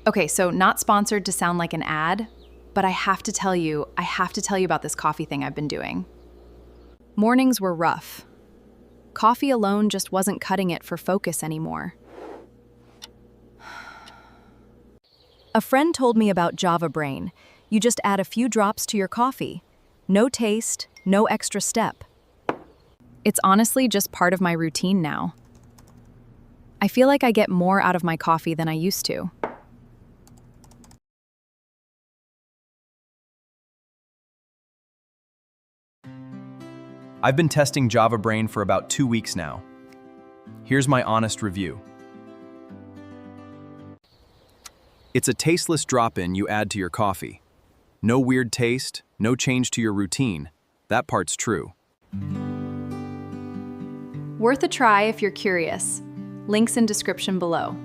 Okay, so not sponsored to sound like an ad, but I have to tell you about this coffee thing I've been doing. Mornings were rough. Coffee alone just wasn't cutting it for focus anymore. A friend told me about Java Brain. You just add a few drops to your coffee. No taste, no extra step. It's honestly just part of my routine now. I feel like I get more out of my coffee than I used to. I've been testing Java Brain for about 2 weeks now. Here's my honest review. It's a tasteless drop-in you add to your coffee. No weird taste, no change to your routine. That part's true. Worth a try if you're curious. Links in description below.